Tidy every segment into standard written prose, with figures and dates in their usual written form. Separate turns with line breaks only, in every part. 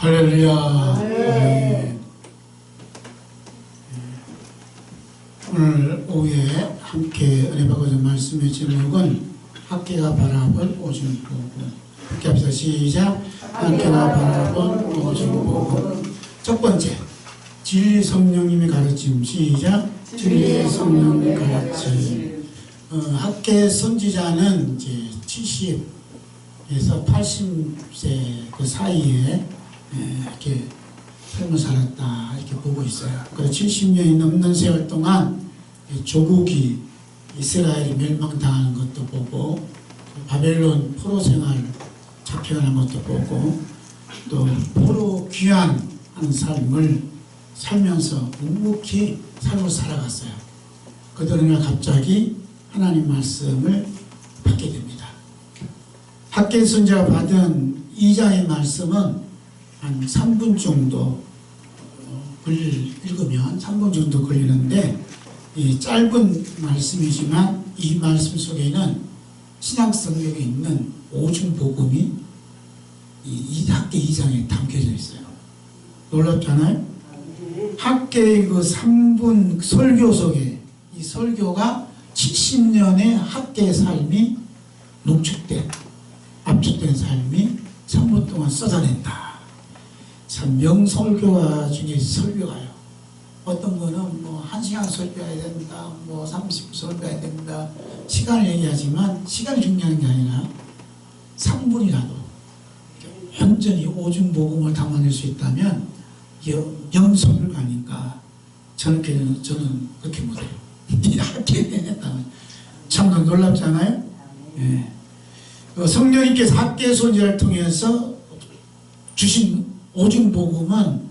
할렐루야. 네. 오늘 오후에 함께 은혜 받고자 말씀의 제목은 학계가 바라본 오줌 복음. 함께 합시다. 시작. 학계가 바라본 오줌 복음. 첫 번째, 진리 성령님의 가르침. 시작. 진리의 성령님의 가르침. 학계 선지자는 이제 70에서 80세 그 사이에 이렇게 삶을 살았다 이렇게 보고 있어요. 그래서 70년이 넘는 세월 동안 조국이 이스라엘이 멸망당하는 것도 보고 바벨론 포로 생활 잡혀가는 것도 보고 또 포로 귀환하는 삶을 살면서 묵묵히 삶을 살아갔어요. 그러나 갑자기 하나님 말씀을 받게 됩니다. 학계 선지자가 받은 2장의 말씀은 한 3분 정도 읽으면 3분 정도 걸리는데 이 짧은 말씀이지만 이 말씀 속에는 신약 성경에 있는 오줌 복음이 이 학계 2장에 담겨져 있어요. 놀랍잖아요? 학계의 그 3분 설교 속에 이 설교가 70년의 학계의 삶이 농축된 압축된 삶이 3분 동안 쏟아낸다. 참 명설교가 중에 설교가요. 어떤 거는 뭐 1시간 설교해야 된다, 뭐 30분 설교해야 된다. 시간을 얘기하지만 시간이 중요한 게 아니라 3분이라도 완전히 오줌 복음을 담아낼 수 있다면 영설교가니까 저는 그렇게 못해요. 참 놀랍잖아요. 예. 성령님께서 학계 선지자를 통해서 주신 오줌 복음은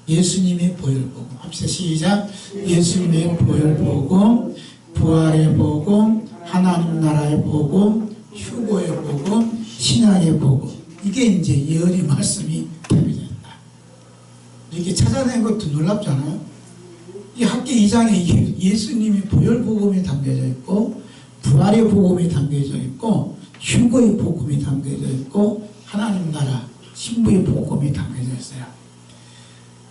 예수님의 보혈 복음. 합시다. 시작. 예수님의 보혈 복음, 부활의 복음, 하나님 나라의 복음, 휴거의 복음, 신약의 복음. 이게 이제 예언의 말씀이 담겨져 있다. 이렇게 찾아낸 것도 놀랍잖아요. 이 학계 2장에 예수님의 보혈 복음이 담겨져 있고, 부활의 복음이 담겨져 있고, 휴거의 복음이 담겨져 있고, 하나님 나라 신부의 복음이 담겨져 있어요.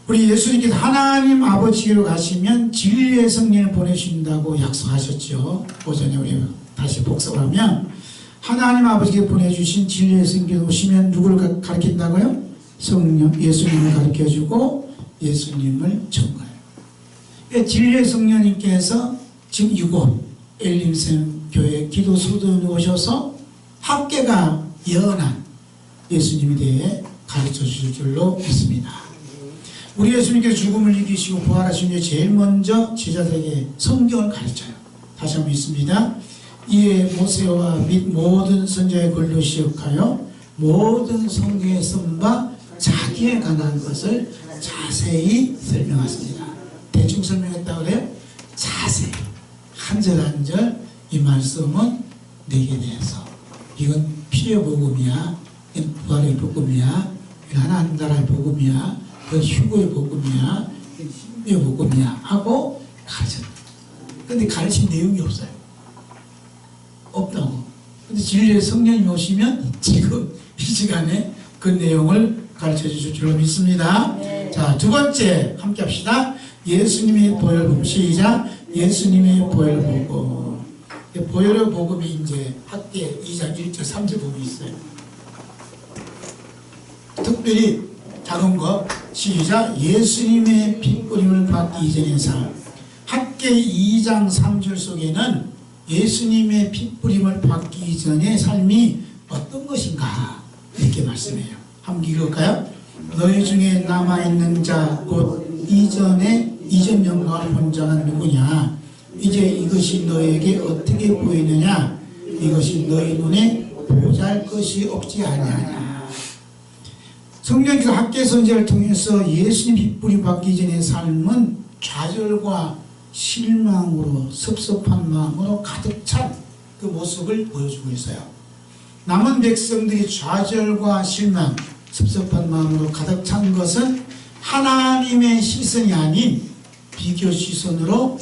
우리 예수님께서 하나님 아버지로 가시면 진리의 성령을 보내신다고 약속하셨죠. 오전에 우리 다시 복습을 하면 하나님 아버지께 보내주신 진리의 성령 오시면 누구를 가르친다고요? 성령, 예수님을 가르쳐주고 예수님을 전가해요. 진리의 성령님께서 지금 이곳 엘림샘 교회 기도수도에 오셔서 학계가 예언한 예수님에 대해 가르쳐 주실 줄로 믿습니다. 우리 예수님께서 죽음을 이기시고 부활하신 후에 제일 먼저 제자들에게 성경을 가르쳐요. 다시 한번 읽습니다. 이에 모세와 및 모든 선지자의 글로 시역하여 모든 성경에 쓴 바 자기에 관한 것을 자세히 설명하십니다. 대충 설명했다고 그래요? 자세히 한 절 한 절 이 말씀은 내게 대해서 이건 필요 복음이야, 이건 부활의 복음이야, 이건 하나님 나라의 복음이야, 이건 휴거의 복음이야, 이건 신비의 복음이야 하고 가르쳤다. 근데 가르친 내용이 없어요. 없다고. 근데 진리의 성령이 오시면 지금 이 시간에 그 내용을 가르쳐 주실 줄로 믿습니다. 네. 자, 두 번째 함께 합시다. 예수님의 보혈 복음. 시작. 예수님의 보혈 복음. 보혈의 복음이 이제 학계 2장 1절 3절 복음이 있어요. 특별히 작은 거. 시작. 예수님의 핏뿌림을 받기 이전의 삶. 학계 2장 3절 속에는 예수님의 핏뿌림을 받기 이전의 삶이 어떤 것인가 이렇게 말씀해요. 한번 읽을까요? 너희 중에 남아있는 자 곧 이전 영광을 본 자는 누구냐? 이제 이것이 너에게 어떻게 보이느냐? 이것이 너희 눈에 보잘 것이 없지 아니하냐. 성령께서 학계 선지자를 통해서 예수님 핏뿌림 받기 전의 삶은 좌절과 실망으로 섭섭한 마음으로 가득 찬 그 모습을 보여주고 있어요. 남은 백성들이 좌절과 실망, 섭섭한 마음으로 가득 찬 것은 하나님의 시선이 아닌 비교 시선으로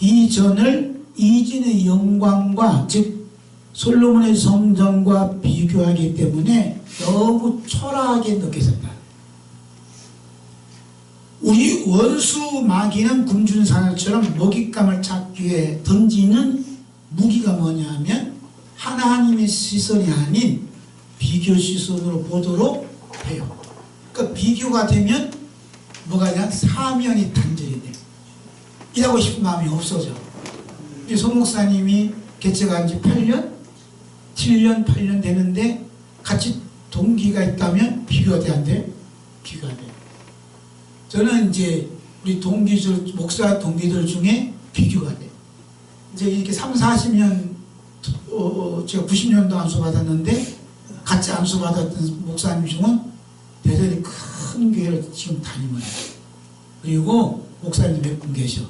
이전의 영광과 즉 솔로몬의 성전과 비교하기 때문에 너무 초라하게 느껴졌다. 우리 원수 마귀는 금준사냥처럼 먹잇감을 찾기 위해 던지는 무기가 뭐냐면 하나님의 시선이 아닌 비교 시선으로 보도록 해요. 그러니까 비교가 되면 뭐가 되냐? 사명이 단절이 돼요. 일하고 싶은 마음이 없어져. 이 소 목사님이 개척한 지 8년? 7년, 8년 되는데 같이 동기가 있다면 비교가 돼, 안 돼? 비교가 돼. 저는 이제 우리 동기들, 목사 동기들 중에 비교가 돼. 이제 이렇게 3, 40년, 제가 90년도 안수 받았는데 같이 안수 받았던 목사님 중은 대단히 큰 교회를 지금 다니면 해요. 그리고 목사님 몇 분 계셔.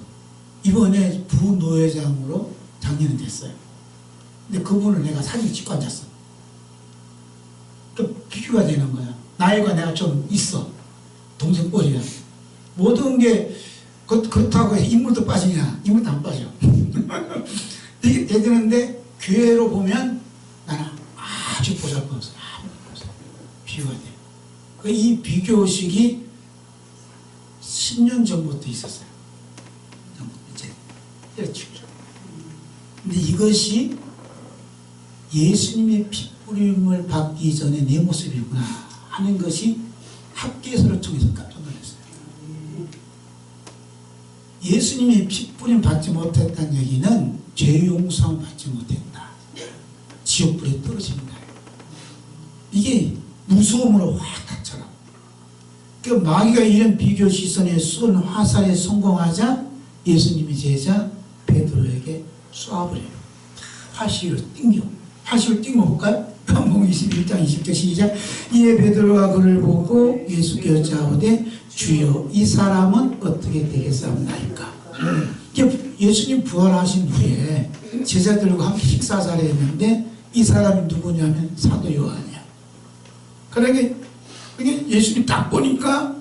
이번에 부노회장으로 작년에 됐어요. 근데 그분을 내가 사진 찍고 앉았어. 또 비교가 되는 거야. 나이가 내가 좀 있어. 동생 꼴이야. 모든 게 그렇다고 해서 인물도 빠지냐? 인물도 안 빠져. 이게 되는데 교회로 보면 나는 아주 보잘것없어. 비교가 돼. 이 비교식이 10년 전부터 있었어요. 이제 근데 이것이 예수님의 핏부림을 받기 전에 내 모습이구나 하는 것이 학계서를 통해서 깜짝 놀랐어요. 예수님의 핏부림 받지 못했다는 얘기는 죄 용서함 받지 못했다. 지옥불에 떨어진다. 이게 무서움으로 확 닥쳐라. 그 마귀가 이런 비교 시선에 쏜 화살에 성공하자 예수님의 제자 베드로에게 쏴버려요. 화살을 띵겨. 화살을 띵겨 볼까요? 요한복음 21장 20절 시작. 이에 베드로가 그를 보고 예수께 여짜오되 주여 이 사람은 어떻게 되겠사옵나이까. 예수님 부활하신 후에 제자들과 함께 식사 자리했는데 이 사람이 누구냐면 사도 요한이야. 그러니까 예수님 딱 보니까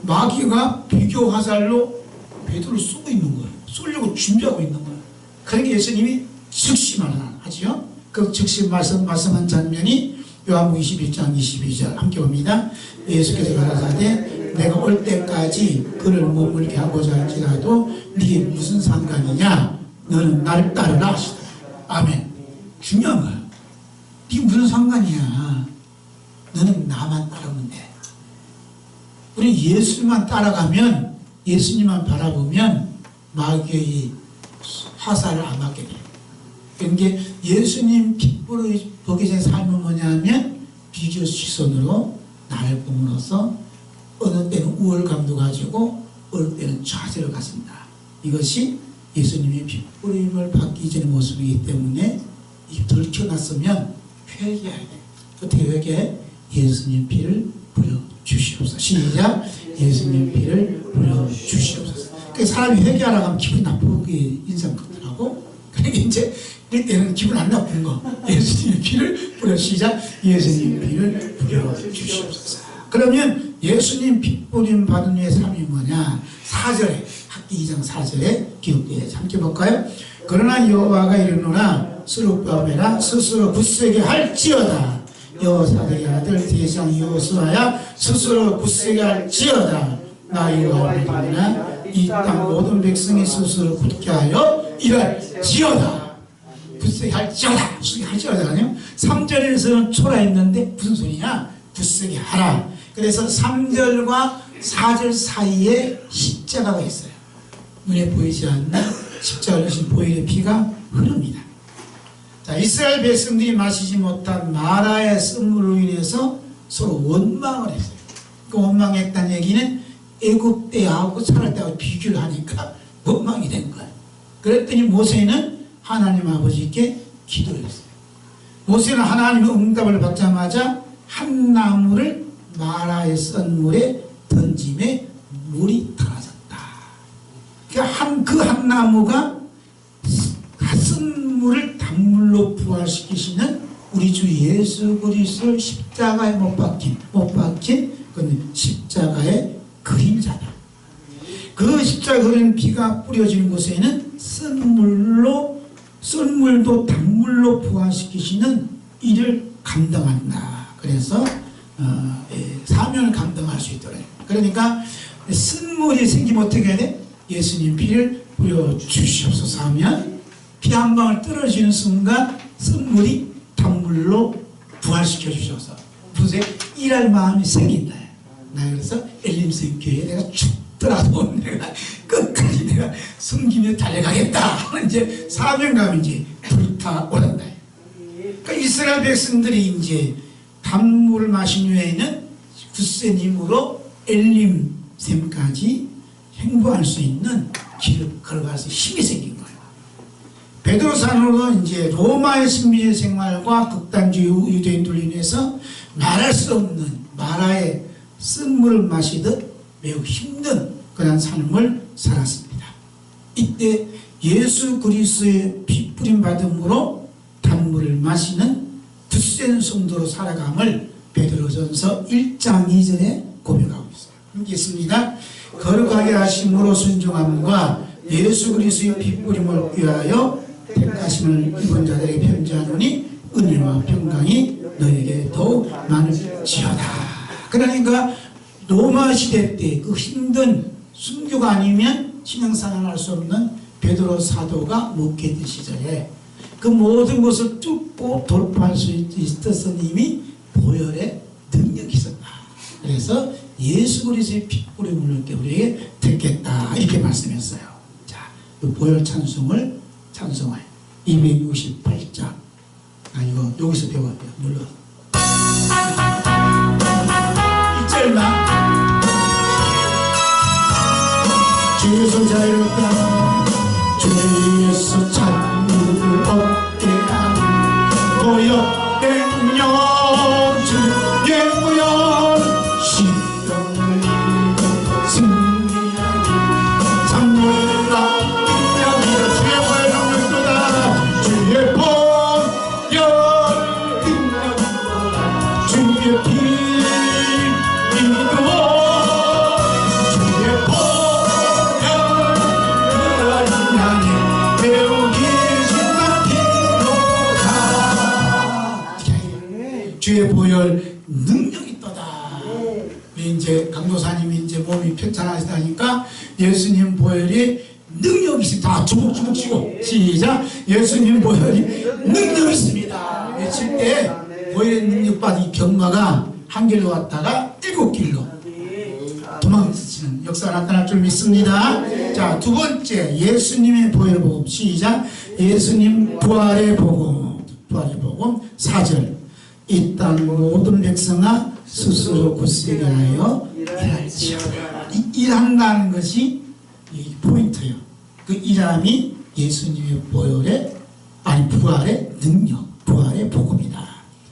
마귀가 비교 화살로 베드로를 쏘고 있는 거예요. 쏘려고 준비하고 있는 거예요. 그러니까 예수님이 즉시 말하지요. 그 즉시 말씀한 장면이 요한복음 21장 22절 함께 봅니다. 예수께서 가라사대 내가 올 때까지 그를 머물게 하고자 할지라도 네게 무슨 상관이냐? 너는 나를 따르라 하시더라. 아멘. 중요한 거야. 네게 무슨 상관이야? 너는 나만 따르면 돼. 우리 예수만 따라가면, 예수님만 바라보면 마귀의 화살을 안 맞게 돼요. 그러니까 예수님 핏불을 보기 전에 삶은 뭐냐면 비교 시선으로 나를 봄으로써 어느 때는 우월감도 가지고 어느 때는 좌절을 갖습니다. 이것이 예수님의 핏부림을 받기 전의 모습이기 때문에 이게 들켜났으면 회개해야 돼. 어떻게 회개해? 예수님 피를 부려주시옵소서. 시작. 예수님 피를 부려주시옵소서. 그 사람이 회개하라고 하면 기분 나쁘게 인상 끄더라고. 그러니까 이제 이럴 때는 기분 안 나쁜 거. 예수님 피를 부려. 시작. 예수님 피를 부려주시옵소서. 그러면 예수님 핏부림 받은 후의 삶이 뭐냐? 4절에 학기 2장 4절에 기록되어 있어요. 함께 볼까요? 그러나 여호와가 이르노라 스룹바벨아 스스로 굳세게 할지어다. 여호사닥의 아들 대장 여호수아야 스스로 굳세게 할지어다. 나 여호와는 이 땅 모든 백성이 스스로 굳게 하여 일할지어다. 굳세게 할지어다. 굳세게 할지어다. 아니요? 3절에서는 초라했는데 무슨 소리냐? 굳세게 하라. 그래서 3절과 4절 사이에 십자가가 있어요. 눈에 보이지 않는 십자가를 주신 보혈의 피가 흐릅니다. 자, 이스라엘 백성들이 마시지 못한 마라의 쓴물로 인해서 서로 원망을 했어요. 그 원망했다는 얘기는 애굽 때하고 살할 때하고 비교를 하니까 원망이 된 거예요. 그랬더니 모세는 하나님 아버지께 기도를 했어요. 모세는 하나님의 응답을 받자마자 한 나무를 마라의 썬물에 던짐에 물이 달아졌다. 그 한 나무가 쓴물을 단물로 부활시키시는 우리 주 예수 그리스도를 십자가에 못 박힌 그건 십자가의 그림자다. 그 십자가 그림 피가 뿌려지는 곳에는 썬물도 단물로 부활시키시는 일을 감당한다. 그래서 사명을 감당할 수 있더래요. 그러니까 쓴물이 생기면 어떻게 해야 돼? 예수님 피를 뿌려 주시옵소서 하면 피 한 방울 떨어지는 순간 쓴물이 단물로 부활시켜 주셔서 무슨 일할 마음이 생긴다. 나 그래서 엘림생교회에 내가 죽더라도 내가 끝까지 내가 숨기며 달려가겠다 하는 이제 사명감이 이제 불타오른다. 그러니까 이스라엘 백성들이 이제 단물을 마신 후에는 굳센 힘으로 엘림샘까지 행보할 수 있는 길을 걸어가서 힘이 생긴 거예요. 베드로산으로 이제 로마의 식민지 생활과 극단주의 유대인들로 인해서 말할 수 없는 마라의 쓴물을 마시듯 매우 힘든 그런 삶을 살았습니다. 이때 예수 그리스도의 피 뿌림 받음으로 단물을 마시는 굳센 성도로 살아감을 베드로전서 1장 2절에 고백하고 있어요. 읽겠습니다. 거룩하게 하심으로 순종함과 예수 그리스도의 피 뿌림을 위하여 택하심을 입은 자들에게 편지하노니 은혜와 평강이 너에게 더욱 많을지어다. 그러니까 로마 시대 때 그 힘든 순교가 아니면 신앙생활을 할 수 없는 베드로 사도가 목회된 시절에 그 모든 것을 뚫고 돌파할 수 있었던 이미 보혈의 능력이 있었다. 그래서 예수 그리스도의 피 뿌림을 우리에게 듣겠다 이렇게 말씀했어요. 자, 그 보혈 찬송을 찬송하여 268장. 이거 여기서 배워야 돼요. 물론 1절만 주에서 자유롭다 주에서 찬미를 얻게 하는 보혈 능력 주의 보혈 시험을 이기고 승리하니 참물과 능력이라 주의 보혈 능력도다 주의 보혈 능력도다 주의 피 주의 보혈 능력이 있도다. 이제 강도사님이 이제 몸이 편찮으시다니까 예수님 보혈이 능력이 있습니다. 주먹주먹 치고 시작. 예수님 보혈이 능력이 있습니다. 외칠 때 보혈의 능력 받은 병마가 한 길로 왔다가 7길로 도망치는 역사가 나타날 줄 믿습니다. 자, 두 번째 예수님의 보혈 복음 시작. 예수님 부활의 복음 4절. 이 땅 모든 백성아 스스로 굳세게 하여 일할지어다. 일한다는 것이 이 포인트예요. 그 일함이 예수님의 보혈의 부활의 능력, 부활의 복음이다.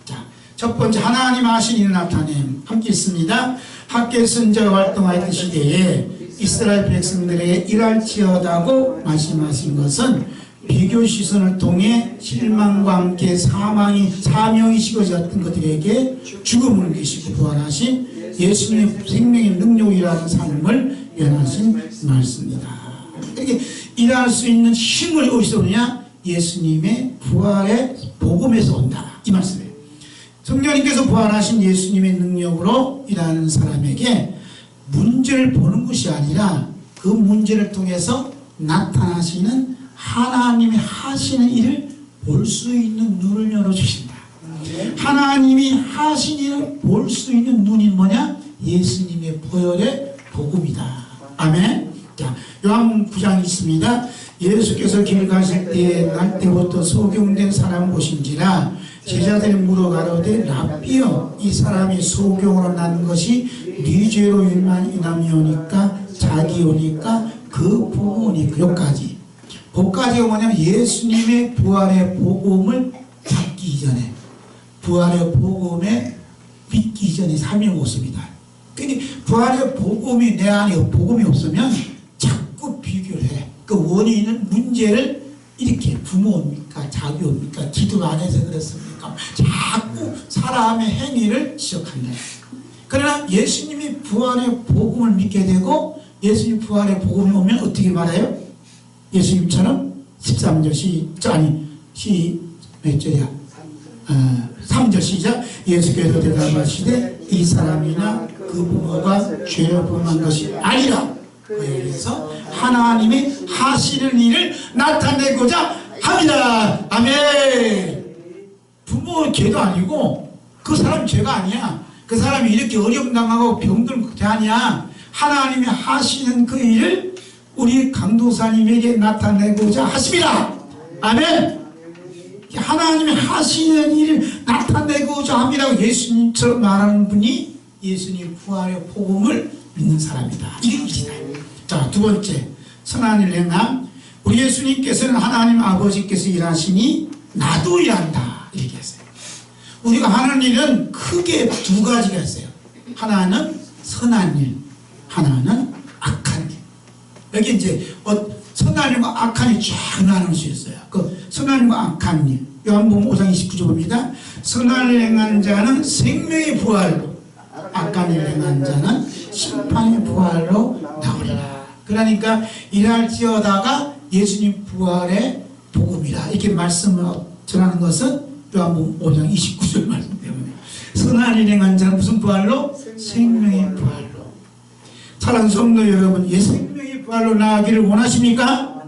자, 첫 번째 하나님 하신 일을 나타냄 함께 있습니다. 학계 선지자가 활동하던 시대에 이스라엘 백성들에게 일할지어다고 말씀하신 것은 비교 시선을 통해 실망과 함께 사명이 식어졌던 것들에게 죽음을 계시고 부활하신 예수님의 생명의 능력이라는 삶을 연하신 말씀입니다. 이렇게 일할 수 있는 힘을 어디서 오느냐? 예수님의 부활의 복음에서 온다. 이 말씀이에요. 성령님께서 부활하신 예수님의 능력으로 일하는 사람에게 문제를 보는 것이 아니라 그 문제를 통해서 나타나시는 하나님이 하시는 일을 볼 수 있는 눈을 열어주신다. 하나님이 하신 일을 볼 수 있는 눈이 뭐냐? 예수님의 보혈의 복음이다. 아멘. 자, 요한 9장이 있습니다. 예수께서 길 가실 때에 날 때부터 소경된 사람 보신지라 제자들이 물어가로되 라삐여 이 사람이 소경으로 난 것이 네 죄로 인함이 오니까 자기 오니까 그 부모 오니까 여기까지. 거기까지가 뭐냐면 예수님의 부활의 복음을 받기 이전에 부활의 복음에 믿기 이전의 삶의 모습이다. 그러니까 부활의 복음이 내 안에 복음이 없으면 자꾸 비교를 해. 그 원인은 문제를 이렇게 부모입니까? 자기입니까? 기도 안 해서 그렇습니까? 자꾸 사람의 행위를 지적한다. 그러나 예수님이 부활의 복음을 믿게 되고 예수님 부활의 복음이 오면 어떻게 말해요? 예수님처럼 13절 몇 절이야? 3절 시작. 예수께서 대답하시되 이 사람이나 그 부모가 죄를 범한 것이 아니라 그에 의해서 하나님이 하시는 일을 나타내고자 합니다. 아멘. 부모는 죄도 아니고 그 사람 죄가 아니야. 그 사람이 이렇게 어려움 당하고 병들 게 아니야. 하나님이 하시는 그 일을 우리 강도사님에게 나타내고자 하십니다. 아멘. 하나님이 하시는 일을 나타내고자 함이라고 예수님처럼 말하는 분이 예수님 부활의 복음을 믿는 사람이다. 이게 일이다. 자, 두 번째, 선한 일 행함. 우리 예수님께서는 하나님 아버지께서 일하시니 나도 일한다 이렇게 했어요. 우리가 하는 일은 크게 두 가지가 있어요. 하나는 선한 일, 하나는 악한 일. 여기 이제 선한 일과 악한 일이 쫙 나눌 수 있어요. 그 선한 일과 악한 일. 요한복음 5장 29절 봅니다. 선한 일 행한 자는 생명의 부활로, 악한 일 행한 자는 심판의 부활로 나오리라. 그러니까 일할지어다가 예수님 부활의 복음이라 이렇게 말씀을 전하는 것은 요한복음 5장 29절 말씀 때문에 선한 일 행한 자는 무슨 부활로? 생명의 부활로. 사랑하는 성도 여러분, 생명의 부활로 나가기를 원하십니까?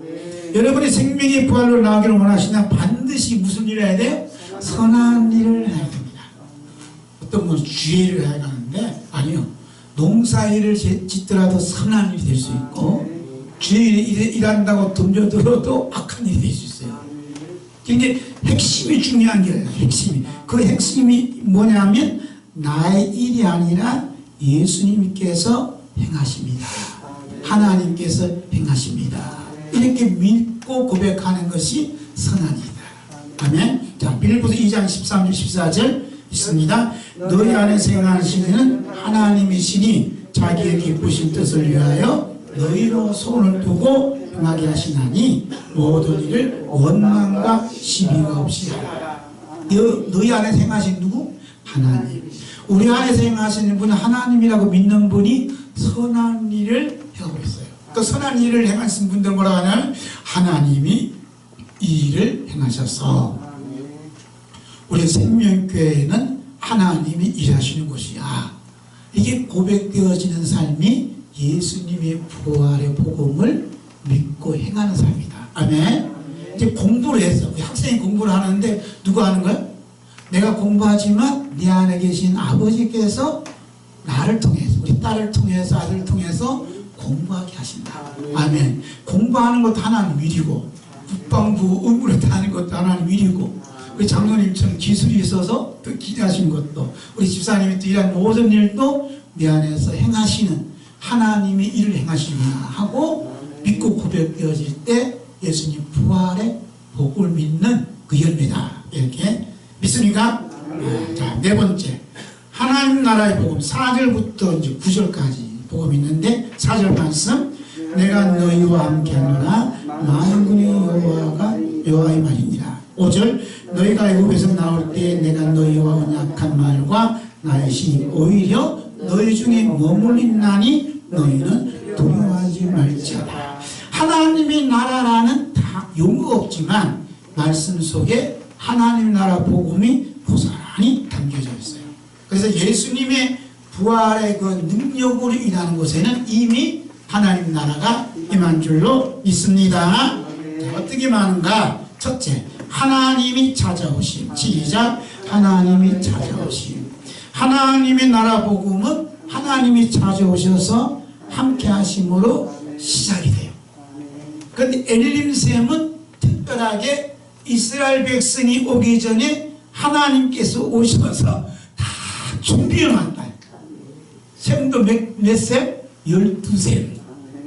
여러분이 생명의 부활로 나가기를 원하시나 반드시 무슨 일을 해야 돼요? 선한 일을 해야 됩니다. 어떤 분은 주의를 해야 하는데 아니요. 농사일을 짓더라도 선한 일이 될 수 있고 주의 일한다고 덤벼들어도 악한 일이 될 수 있어요. 굉장히 핵심이 중요한 게 핵심이. 그 핵심이 뭐냐면 나의 일이 아니라 예수님께서 행하십니다. 하나님께서 행하십니다. 이렇게 믿고 고백하는 것이 선한이다. 아멘. 자, 빌립보서 2장 13절 14절 있습니다. 너희 안에서 행하시는 하나님이시니 자기의 기쁘신 뜻을 위하여 너희로 손을 두고 행하게 하시나니 모든 일을 원망과 시비가 없이 하라. 너희 안에서 행하신 누구? 하나님. 우리 안에서 행하시는 분은 하나님이라고 믿는 분이 선한 일을 하고 있어요. 그 선한 일을 행하신 분들 뭐라고 하냐면 하나님이 이 일을 행하셔서 우리 생명교회는 하나님이 일하시는 곳이야. 이게 고백되어지는 삶이 예수님의 부활의 복음을 믿고 행하는 삶이다. 아멘. 이제 공부를 했어. 학생이 공부를 하는데 누가 하는 거야? 내가 공부하지만 네 안에 계신 아버지께서 나를 통해서, 우리 딸을 통해서, 아들을 통해서 공부하게 하신다. 아멘. 공부하는 것도 하나님 일이고 국방부 의무를 다하는 것도 하나님 일이고 우리 장로님처럼 기술이 있어서 또 기대하신 것도 우리 집사님이 또 일한 모든 일도 내 안에서 행하시는 하나님의 일을 행하시구나 하고 믿고 고백되어질 때 예수님 부활의 복을 믿는 그 열매다. 이렇게 믿습니까? 자, 네 번째, 하나님 나라의 복음 4절부터 이제 9절까지 복음이 있는데 4절 말씀, 내가 너희와 함께하노라 만군의 여호와의 말이니라. 5절, 너희가 애굽에서 나올 때 내가 너희와 언약한 말과 나의 신이 오히려 너희 중에 머물린나니 너희는 두려워하지 말지어다. 하나님의 나라라는 다 용어가 없지만 말씀 속에 하나님 나라 복음이 고스란히 담겨져 있어요. 그래서 예수님의 부활의 그 능력으로 일하는 곳에는 이미 하나님 나라가 임한 줄로 믿습니다. 어떻게 말하는가? 첫째, 하나님이 찾아오심. 시작. 하나님이 찾아오심. 하나님의 나라 복음은 하나님이 찾아오셔서 함께 하심으로 시작이 돼요. 그런데 엘림샘은 특별하게 이스라엘 백성이 오기 전에 하나님께서 오셔서 다 준비해놨다. 샘도 몇 샘? 12샘.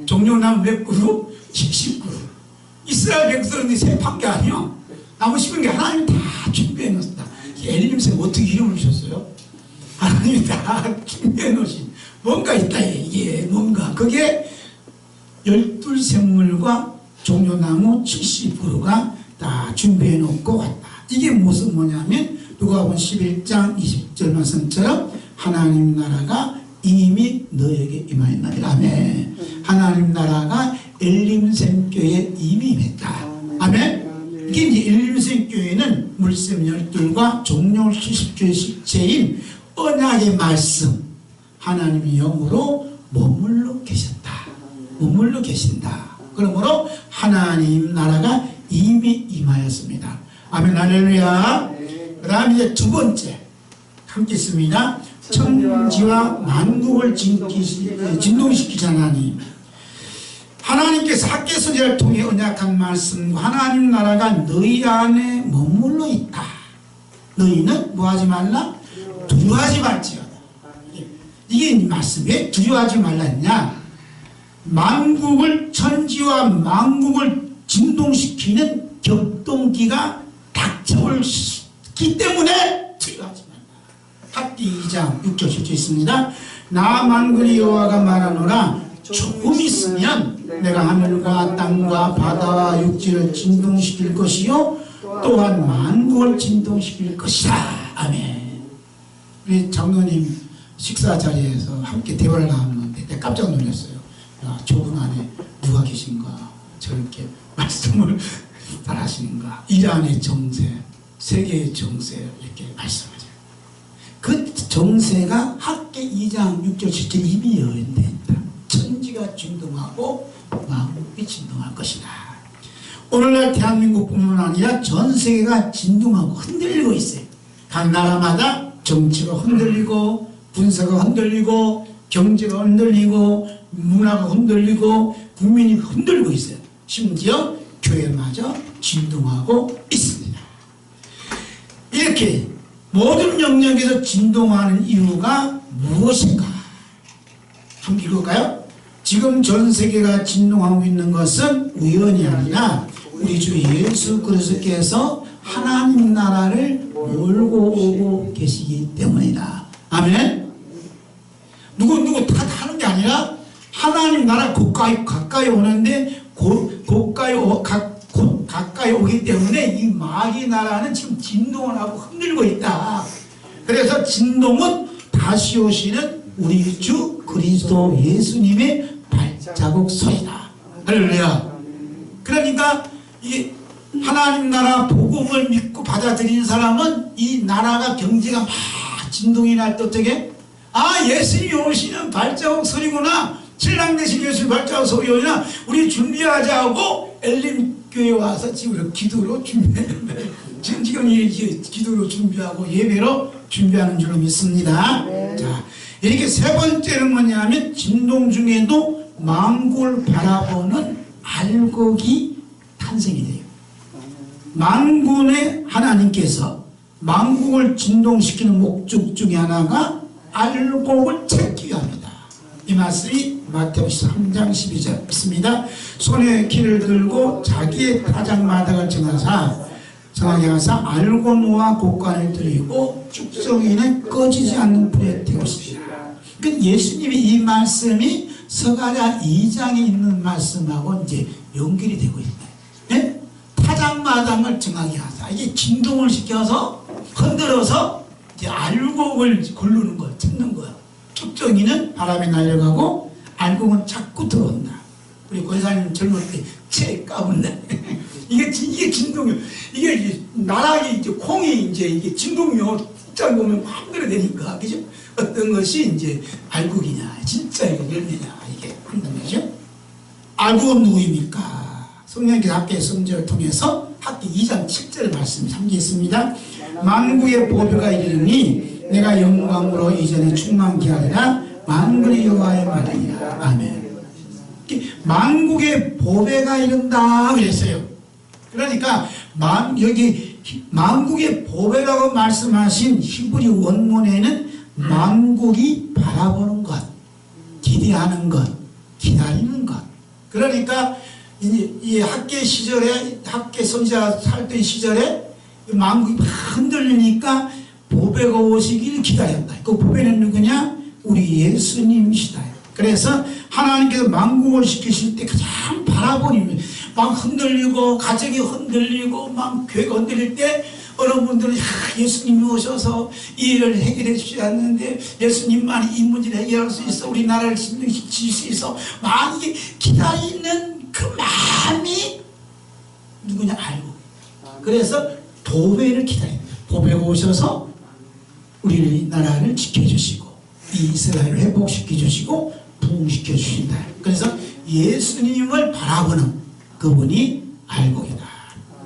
종려나무 몇 그룹? 70그룹. 이스라엘 백성이 샘한 게 아니야. 나무 심은 게 하나님 다 준비해놨다. 엘림샘 어떻게 이름을 주셨어요? 하나님이 다 준비해놓으신 뭔가 있다. 이게 뭔가. 그게 12샘물과 종려나무 70그루가 다 준비해놓고 왔다. 이게 무슨 뭐냐면 누가복음 11장 20절 말씀처럼 하나님 나라가 이미 너에게 임하였나니. 아멘. 하나님 나라가 엘림샘 교회에 이미 임했다. 아멘. 이게 이제 엘림샘 교회는 물샘 12과 종려 70주의 실체인 언약의 말씀, 하나님의 영으로 머물러 계셨다. 머물러 계신다. 그러므로 하나님 나라가 이미 임하였습니다. 아멘, 할렐루야. 그 다음 이제 두 번째 함께 있습니다. 천지와 만국을 진동시키신 하나님. 하나님께서 학개 선지자를 통해 언약한 말씀, 하나님 나라가 너희 안에 머물러 있다. 너희는 뭐하지 말라? 두려워하지 말지어다. 이게 말씀. 왜 두려워하지 말라 했냐? 만국을, 천지와 만국을 진동시키는 격동기가 닥쳐올기 때문에 두려워하지 말라. 학기 2장 6절 7절 있습니다. 나 만군의 여호와가 말하노라. 조금 있으면 내가 하늘과 땅과 바다와 육지를 진동시킬 것이요 또한 만국을 진동시킬 것이다. 아멘. 우리 장로님 식사 자리에서 함께 대화를 나눴는데 깜짝 놀랐어요. 야, 저분 안에 누가 계신가? 저렇게 말씀을 잘 하시는가? 이란의 정세, 세계의 정세 이렇게 말씀하죠. 그 정세가 학계 2장 6절 7절 이미 예언되어 있다. 천지가 진동하고 만국이 진동할 것이다. 오늘날 대한민국뿐만 아니라 전 세계가 진동하고 흔들리고 있어요. 각 나라마다 정치가 흔들리고 군사가 흔들리고 경제가 흔들리고 문화가 흔들리고 국민이 흔들리고 있어요. 심지어 교회마저 진동하고 있습니다. 이렇게 모든 영역에서 진동하는 이유가 무엇인가? 한번 읽을까요? 지금 전 세계가 진동하고 있는 것은 우연이 아니라 우리 주 예수 그리스도께서 하나님 나라를 몰고 오고 계시기 때문이다. 아멘. 누구 다 하는 게 아니라 하나님 나라 가까이 오는데 가까이 오기 때문에 이 마귀 나라는 지금 진동을 하고 흔들고 있다. 그래서 진동은 다시 오시는 우리 주 그리스도 예수님의 발자국 소리다. 할렐루야. 그러니까 이 하나님 나라 복음을 믿고 받아들이는 사람은 이 나라가 경제가 막 진동이 날 때 어떻게? 아, 예수님이 오시는 발자국 소리구나. 신랑 되신 예수님 발자국 소리구나. 우리 준비하자 하고 엘림교회 와서 지금 기도로 준비했는데 지금 기도로 준비하고 예배로 준비하는 줄로 믿습니다. 자, 이렇게 세 번째는 뭐냐면 진동 중에도 만국을 바라보는 알곡이 탄생이 돼요. 만군의 하나님께서 만국을 진동시키는 목적 중에 하나가 알곡을 찾기 위함이다. 이 말씀이 마태복음 3장 12절 있습니다. 손에 키를 들고 자기의 타작마당을 정하게 하사 알곡과 곡간을 드리고 쭉정이는 꺼지지 않는 불에 태우십시다. 그러니까 예수님이 이 말씀이 서가랴 2장에 있는 말씀하고 이제 연결이 되고 있어요. 네? 타작마당을 정하게 하사 이게 진동을 시켜서 흔들어서 이제 알곡을 고르는 거야, 찾는 거야. 쭉정이는 바람에 날려가고 알곡은 자꾸 들어온다. 우리 권사님 젊을 때 채 까불네. 이게 진동이요. 이게 나락이 이제 콩이 이제 이게 진동이요. 숫자 보면 확 흔들어대니까, 그죠? 어떤 것이 이제 알곡이냐, 진짜 이거 열매냐, 이게 한다는 거죠. 알곡은 누구입니까? 성령께서 학교의 성전을 통해서 학기 2장 7절 말씀이 담겨있습니다. 만국의 보배가 이르니 내가 영광으로 이전에 충만케 하리라. 만군의 여호와의 말이니라. 아멘. 만국의 보배가 이른다 그랬어요. 그러니까 여기 만국의 보배라고 말씀하신 히브리 원문에는 만국이 바라보는 것, 기대하는 것, 기다리는 것. 그러니까 이 학계 시절에, 학계 선지자 살던 시절에 만국이 막 흔들리니까 보배가 오시길 기다렸다. 그 보배는 누구냐? 우리 예수님이시다. 그래서 하나님께서 만국을 시키실 때 가장 바라보니 막 흔들리고 가정이 흔들리고 막 교회가 흔들릴 때 어느 분들은 예수님이 오셔서 이 일을 해결해 주지 않는데 예수님만이 이 문제를 해결할 수 있어, 우리나라를 진정시킬 수 있어, 막 이게 기다리는 그 마음이 누구냐 알고, 그래서 보배를 기다립니다. 보배가 오셔서 우리나라를 지켜주시고 이스라엘을 회복시켜 주시고 부흥시켜 주신다. 그래서 예수님을 바라보는 그분이 알곡이다.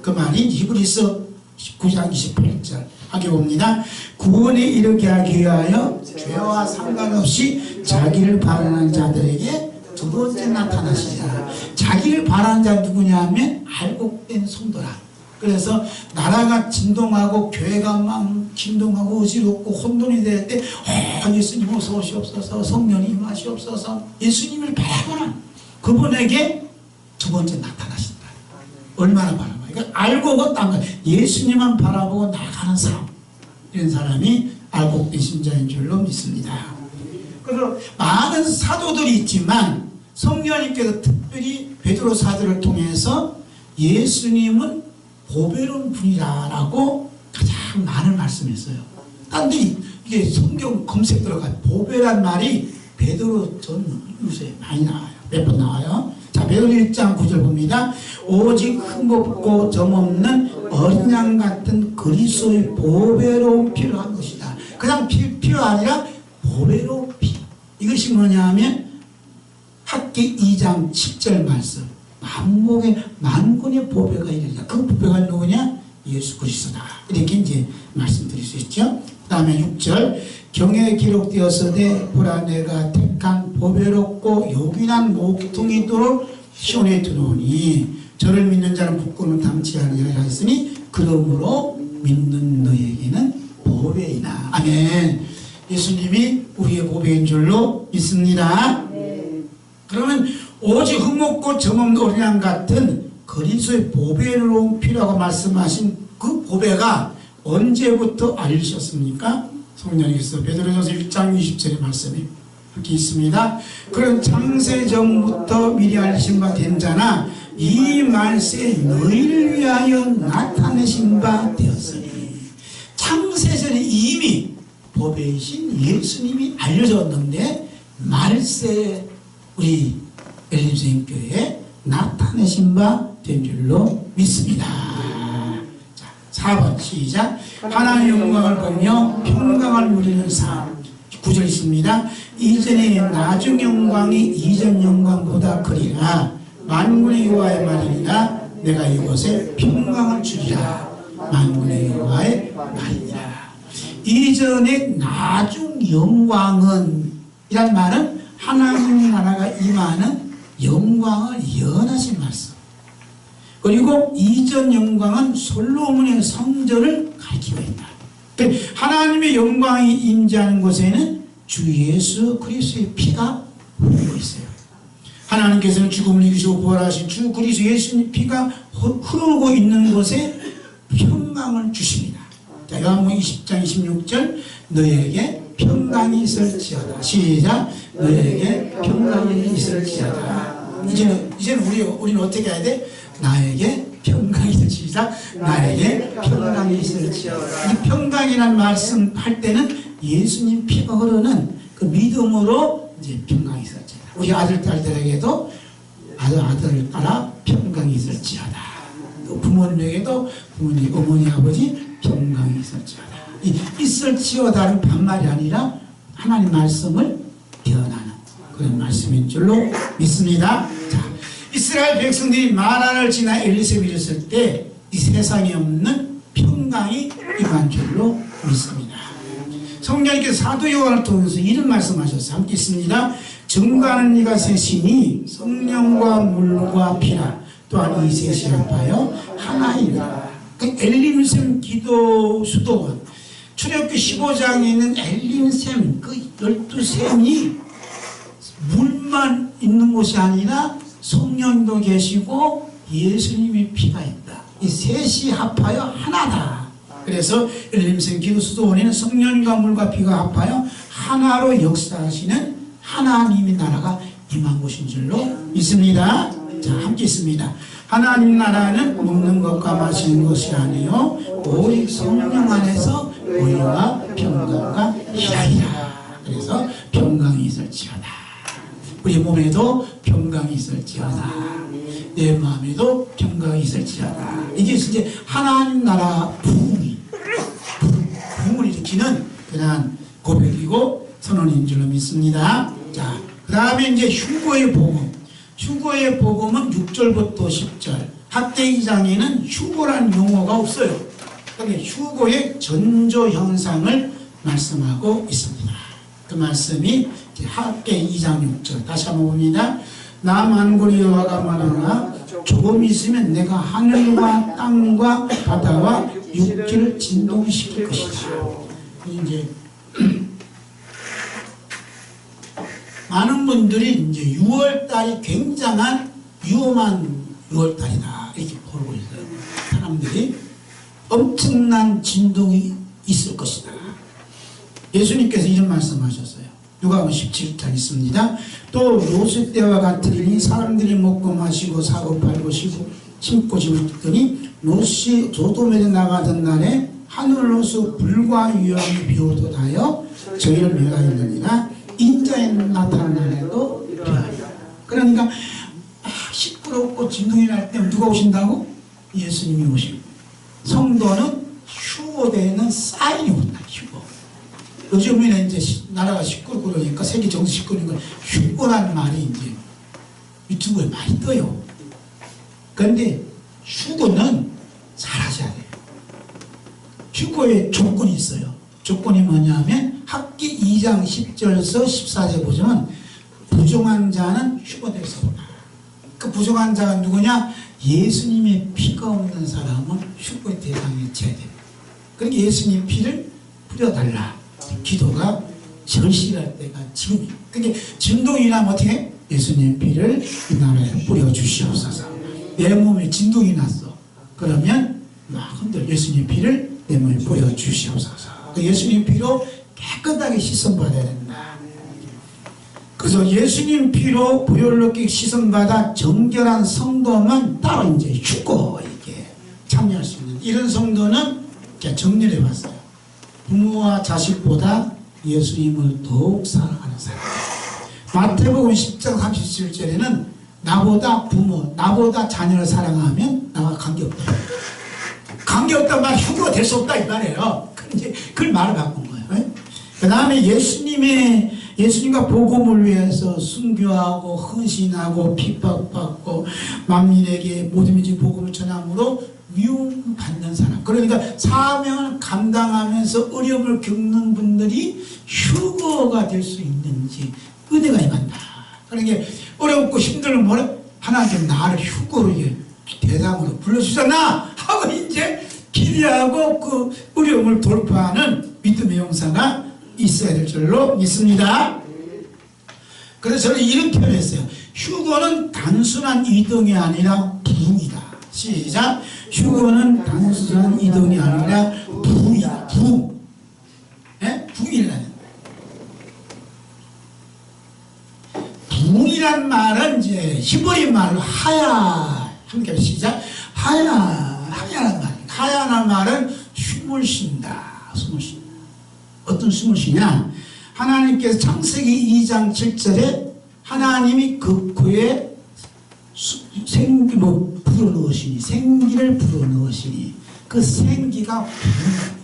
그 말이 히브리서 19장 28절 하게 봅니다. 구원에 이르게 하기 위하여 죄와 상관없이 자기를 바라는 자들에게 두 번째 나타나시잖아. 자기를 바라는 자 누구냐 하면 알곡된 성도라. 그래서 나라가 진동하고 교회가 막 진동하고 어지럽고 혼돈이 될 때 예수님 어서 오시옵소서, 성령이 임하시옵소서, 예수님을 바라보는 그분에게 두 번째 나타나신다. 얼마나 바라봐. 그러니까 알곡은 딴 거야. 예수님만 바라보고 나가는 삶, 이런 사람이 알곡된 신자인 줄로 믿습니다. 그래서 많은 사도들이 있지만 성령님께서 특별히 베드로 사도를 통해서 예수님은 보배로운 분이라고 가장 많은 말씀했어요. 딴 데 이게 성경 검색 들어가요. 보배란 말이 베드로 전 요새 많이 나와요. 몇 번 나와요. 자, 베드로 1장 9절 봅니다. 오직 흠없고 점없는 어린 양 같은 그리스도의 보배로운 피를 한 것이다. 그냥 피가 아니라 보배로운 피. 이것이 뭐냐 하면 학기 2장 7절 말씀. 만국의 만군의 보배가 이르리라. 그 보배가 누구냐? 예수 그리스도다. 이렇게 이제 말씀드릴 수 있죠. 그 다음에 6절 경에 기록되었으되 보라 내가 택한 보배롭고 요긴한 목통이도록 시온에 들어오니 저를 믿는 자는 부끄러움 담지 아니하리라 했으니 그러므로 믿는 너에게는 보배이나. 아멘. 예수님이 우리의 보배인 줄로 믿습니다. 그러면 오직 흠없고 점없는 어린 양 같은 그리스도의 보배로운 피라고 말씀하신 그 보배가 언제부터 알리셨습니까? 성령께서 베드로전서 1장 20절의 말씀이 이렇게 있습니다. 그런 창세전부터 미리 알리신 바 된 자나 이 말세에 너희를 위하여 나타내신 바 되었으니. 창세전에 이미 보배이신 예수님이 알려졌는데 말세에 우리 엘림생교회에 나타내신 바 된 줄로 믿습니다. 자, 4번 시작. 하나님의 영광을 보며 평강을 누리는 삶. 9절 있습니다. 이전의 나중 영광이 이전 영광보다 크리라. 만군의 여호와의 말이니라. 내가 이곳에 평강을 주리라. 만군의 여호와의 말이니라. 이전의 나중 영광은 이란 말은 하나님의 나라가 임하는 영광을 예언하신 말씀. 그리고 이전 영광은 솔로몬의 성전을 가리키고 있다. 하나님의 영광이 임재하는 곳에는 주 예수 그리스도의 피가 흐르고 있어요. 하나님께서는 죽음을 이기시고 부활하신 주 그리스도 예수님 피가 흐르고 있는 곳에 평강을 주십니다. 자, 요한복음 20장 26절 너에게 평강이 있을지어다. 시작. 너에게 평강이 있을지어다. 이제는 우리는 어떻게 해야 돼? 나에게 평강이 있을지어다. 나에게 평강이 있을지어다. 이 평강이라는 말씀 할 때는 예수님 피가 흐르는 그 믿음으로 이제 평강이 있을지어다. 우리 아들딸들에게도 아들을 따라 평강이 있을지어다. 또 부모님에게도 부모님, 어머니, 아버지 평강이 있을지어다. 이 있을지어다는 반말이 아니라 하나님 말씀을 변하는 그런 말씀인 줄로 믿습니다. 자, 이스라엘 백성들이 마라를 지나 엘리세를 잃었을 때 이 세상에 없는 평강이 임한 줄로 믿습니다. 성령님께서 사도 요한을 통해서 이런 말씀하셨어요. 함께 있습니다. 증거하는 이가 셋이니 성령과 물과 피라. 또한 이 셋이 합하여 하나이라. 그 엘림샘 기도 수도원 출애굽기 15장에 있는 엘림샘 그 12샘이 물만 있는 곳이 아니라 성령도 계시고 예수님의 피가 있다. 이 셋이 합하여 하나다. 그래서 엘림샘 기도 수도원에는 성령과 물과 피가 합하여 하나로 역사하시는 하나님의 나라가 임한 곳인 줄로 믿습니다. 자, 함께 있습니다. 하나님 나라는 먹는 것과 마시는 것이 아니요 오직 성령 안에서 의와 평강과 희락이라. 그래서 평강이 있을지어다. 우리 몸에도 평강이 있을지어다. 내 마음에도 평강이 있을지어다. 이게 이제 하나님 나라 부흥을 일으키는 그냥 고백이고 선언인 줄로 믿습니다. 자, 그 다음에 이제 휴거의 복음. 휴거의 복음은 6절부터 10절. 학대 2장에는 휴거란 용어가 없어요. 그런데 휴거의 전조 현상을 말씀하고 있습니다. 그 말씀이 학대 2장 6절. 다시 한번 봅니다. 나 만군의 여호와가 말하노라 조금 있으면 내가 하늘과 땅과 바다와 육지를 진동시킬 것이다. 이제 많은 분들이 이제 6월달이 굉장한 위험한 6월달이다 이렇게 보고 있어요. 사람들이 엄청난 진동이 있을 것이다. 예수님께서 이런 말씀하셨어요. 누가복음 17장 있습니다. 또 롯의 때와 같으리니 사람들이 먹고 마시고 사고 팔고 심고 심었더니 롯이 소돔에 나가던 날에 하늘로서 불과 유황이 비오도다여 저희를 멸하였느니라. 인자에 나타난 날에도 그러하리라. 그러니까 시끄럽고 진동이 날 때 누가 오신다고? 예수님이 오시고, 성도는 휴거되는 사인이 온다. 휴거. 요즘에는 이제 나라가 시끄럽고 그러니까 세계 정치 시끄러운 거 휴거라는 말이 이제 유튜브에 많이 떠요. 그런데 휴거는 사라져야 돼요. 휴거에 조건이 있어요. 조건이 뭐냐면 학기 2장 10절에서 14절 보시면 부정한 자는 휴거될 수 없다. 그 부정한 자가 누구냐? 예수님의 피가 없는 사람은 휴거의 대상에 쳐야 돼요. 그러니까 예수님 피를 뿌려달라. 기도가 절실할 때가 지금이에요. 그러니까 진동이 나면 어떻게 해? 예수님 피를 이 나라에 뿌려주시옵소서. 내 몸에 진동이 났어. 그러면 막 흔들 예수님 피를 내 몸에 뿌려주시옵소서. 예수님 피로 깨끗하게 씻음받아야 된다. 그래서 예수님 피로 보혈롭게 씻음받아 정결한 성도만 따로 이제 휴거 이렇게 참여할 수 있는 이런 성도는 정리해 봤어요. 부모와 자식보다 예수님을 더욱 사랑하는 사람. 마태복음 10장 37절에는 나보다 부모, 나보다 자녀를 사랑하면 나와 관계없다. 관계없다 말 휴거 될 수 없다 이 말이에요. 이제 그걸 말을 바꾼 거예요. 그 다음에 예수님과 복음을 위해서 순교하고 헌신하고 핍박받고 만민에게 모든 민족 복음을 전함으로 미움받는 사람. 그러니까 사명을 감당하면서 어려움을 겪는 분들이 휴거가 될 수 있는지 은혜가 임한다. 그러니까 어렵고 힘들면 뭐래? 하나님 나를 휴거로 대상으로 불러주잖아 하고 이제 기대하고 그 어려움을 돌파하는 믿음의 용사가 있어야 될 줄로 믿습니다. 그래서 저는 이런 표현을 했어요. 휴거는 단순한 이동이 아니라 부흥이다. 시작. 휴거는 단순한 이동이 아니라 부흥이다. 부흥. 예? 부흥이라는. 부흥이란 말은 이제 히브리 말로 하야. 함께 시작. 하야라는 말. 하야라는 말은 숨을 쉰다. 숨을 쉰다. 어떤 숨을 쉬냐? 하나님께서 창세기 2장 7절에 하나님이 그 코에 불어넣으시니 생기를 불어넣으시니 그 생기가 부흥입니다.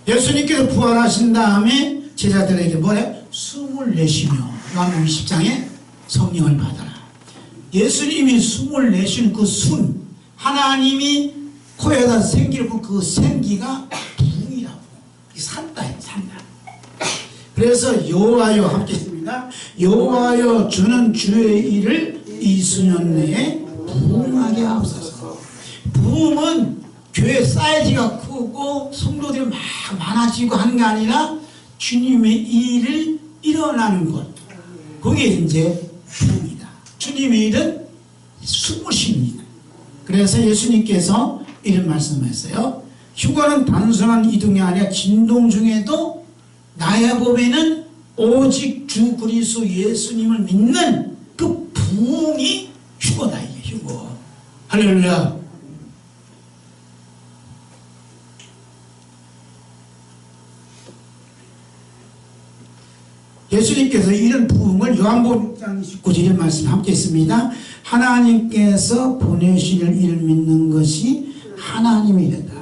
예수님께서 부활하신 다음에 제자들에게 뭐래? 숨을 내쉬며 요한복음 20장에 성령을 받아라. 예수님이 숨을 내쉬는 그 숨, 하나님이 코에다 생기를 부은 그 생기가 부흥이라고. 산다. 그래서 여호와여 함께 했습니다. 여호와여 주는 주의 일을 이 수년 내에 부흥하게 하옵소서. 부흥은 교회 사이즈가 크고 성도들이 막 많아지고 하는 게 아니라 주님의 일을 일어나는 것. 그게 이제 부흥이다. 주님의 일은 숨을 쉽니다. 그래서 예수님께서 이런 말씀을 했어요. 휴거는 단순한 이동이 아니라 진동 중에도 나의 법에는 오직 주 그리스도 예수님을 믿는 그 부흥이 휴거다. 이게 휴거. 할렐루야. 예수님께서 이런 부흥을 요한복음 6장 29절의 말씀 함께 있습니다. 하나님께서 보내실 일을 믿는 것이 하나님이 된다.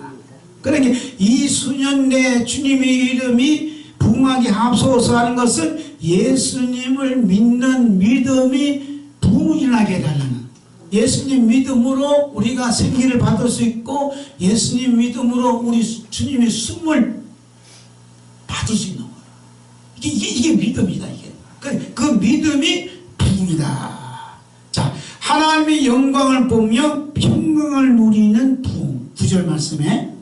그러니까 이 수년 내에 주님의 이름이 부흥하게 하소서 하는 것은 예수님을 믿는 믿음이 부흥이 일어나게 해달라는, 예수님 믿음으로 우리가 생기를 받을 수 있고 예수님 믿음으로 우리 주님의 숨을 받을 수 있는 거예요. 이게 믿음이다. 이게 그 믿음이 부흥이다. 자, 하나님의 영광을 보며 평강을 누리는 부흥. 9절 말씀에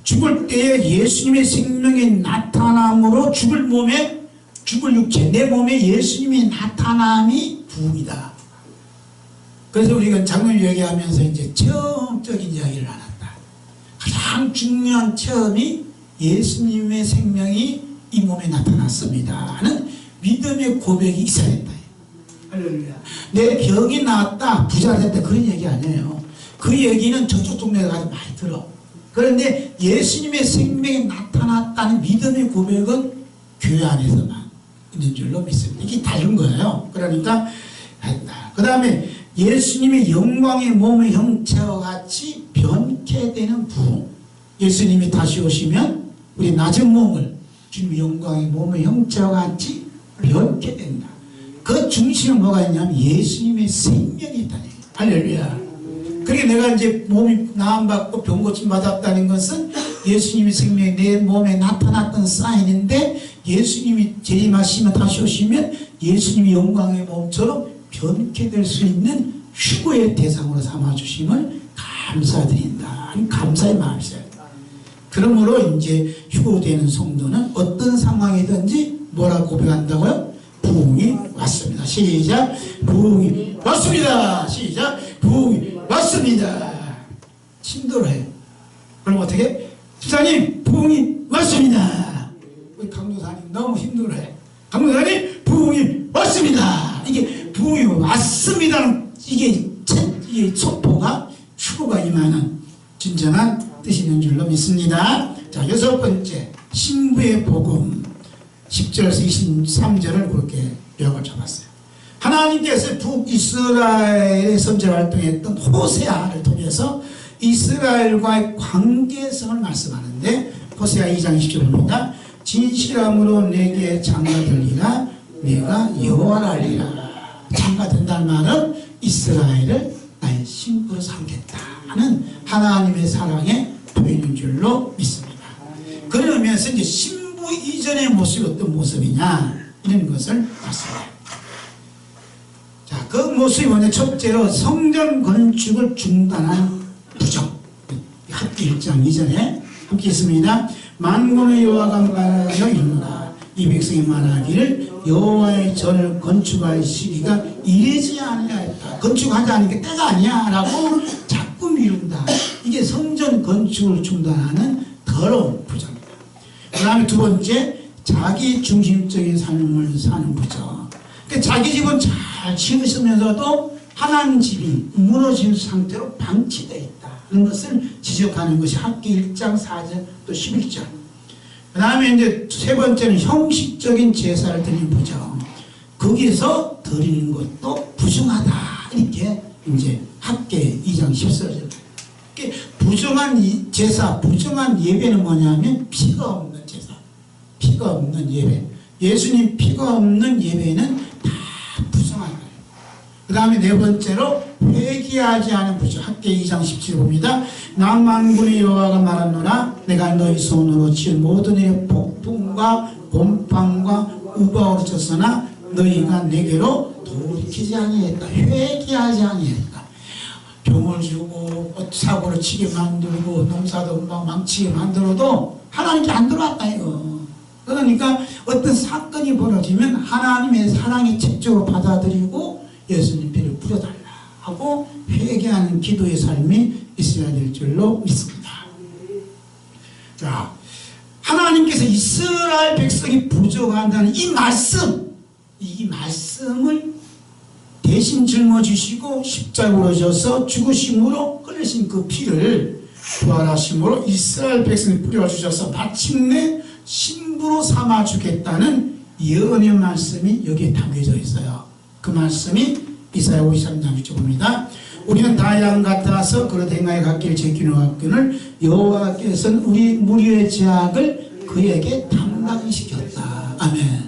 죽을 때에 예수님의 생명이 나타남으로 죽을 육체, 내 몸에 예수님이 나타남이 부흥이다. 그래서 우리가 작년 얘기하면서 이제 체험적인 이야기를 나눴다. 가장 중요한 체험이 예수님의 생명이 이 몸에 나타났습니다 하는 믿음의 고백이 있어야 된다. 할렐루야. 내 병이 나았다, 부자 됐다, 그런 얘기 아니에요. 그 얘기는 저쪽 동네에 가서 많이 들어. 그런데 예수님의 생명이 나타났다는 믿음의 고백은 교회 안에서만 있는 줄로 믿습니다. 이게 다른 거예요. 그러니까 그 다음에 예수님의 영광의 몸의 형체와 같이 변케 되는 부흥. 예수님이 다시 오시면 우리 낮은 몸을 주님의 영광의 몸의 형체와 같이 변케 된다. 그 중심은 뭐가 있냐면 예수님의 생명이 있다는 얘기예요. 할렐루야. 그러니까 내가 이제 몸이 나음받고 병 고침 받았다는 것은 예수님의 생명이 내 몸에 나타났던 사인인데, 예수님이 재림하시면 다시 오시면 예수님의 영광의 몸처럼 변케 될 수 있는 휴거의 대상으로 삼아주심을 감사드린다. 감사의 마음이 있어요. 그러므로 이제 휴거되는 성도는 어떤 상황이든지 뭐라고 고백한다고요? 부흥이 왔습니다. 시작. 부흥이 왔습니다. 시작. 부흥이 왔습니다. 힘들어요. 그럼 어떻게? 집사님, 부흥이 왔습니다. 우리 강도사님 너무 힘들어요. 강도사님, 부흥이 왔습니다. 이게 부흥이 왔습니다는 이게 선포가 휴거가 임하는 진정한 뜻이 있는 줄로 믿습니다. 자, 6번째, 신부의 복음. 10절에서 23절을 그렇게 벽을 잡았어요. 하나님께서 북이스라엘의 선제 활동했던 호세아를 통해서 이스라엘과의 관계성을 말씀하는데, 호세아 2장 20절입니다. 진실함으로 내게 장가들리라, 내가 여호와라리라. 장가든다는 말은 이스라엘을 나의 신부로 삼겠다는 하나님의 사랑의 표현인 줄로 믿습니다. 그러면서 이제 신부 이전의 모습이 어떤 모습이냐, 이런 것을 봤습니다. 자, 그 모습이 뭐냐? 첫째로 성전 건축을 중단한 부정. 학기 1장 이전에 함께 있습니다. 만군의 여호와가 말하여 이르노라, 이 백성이 말하기를 여호와의 전을 건축할 시기가 이르지 아니하였다. 건축하자는 게 때가 아니야 라고 자꾸 미룬다. 이게 성전 건축을 중단하는 더러운 부정입니다. 그 다음에 두 번째, 자기 중심적인 삶을 사는 부정. 그러니까 자기 집은 잘 지으시면서도 하나님 집이 무너진 상태로 방치되어 있다. 그런 것을 지적하는 것이 학기 1장 4절 또 11절. 그 다음에 이제 세 번째는 형식적인 제사를 드리는 부정. 거기서 드리는 것도 부정하다. 이렇게 이제 학계 2장 14절. 부정한 제사, 부정한 예배는 뭐냐면 피가 없는 제사, 피가 없는 예배. 예수님 피가 없는 예배는 다 부정한 거예요. 그 다음에 네 번째로 회개하지 않은 부정. 학계 2장 17 봅니다. 나 만군의 여호와가 말하노라, 내가 너희 손으로 지은 모든 일에 폭풍과 곰팡과 우박으로 쳤으나 너희가 내게로 돌이키지 아니했다. 회개하지 아니했다. 병을 주고 사고를 치게 만들고 농사도 막 망치게 만들어도 하나님께 안 들어왔다 이거. 그러니까 어떤 사건이 벌어지면 하나님의 사랑이 직접으로 받아들이고 예수님 피를 뿌려달라 하고 회개하는 기도의 삶이 있어야 될 줄로 믿습니다. 자, 하나님께서 이스라엘 백성이 부족한다는 이 말씀을 대신 짊어지시고 십자가로 져서 죽으심으로 흘리신 그 피를 부활하심으로 이스라엘 백성이 뿌려주셔서 마침내 신부로 삼아주겠다는 예언의 말씀이 여기에 담겨져 있어요. 그 말씀이 이사야 53장 6절입니다. 우리는 다 양 같아서 그릇 행하여 갖기를 제끼는 갖기를 여호와께서는 우리 무리의 죄악을 그에게 담당시켰다. 아멘.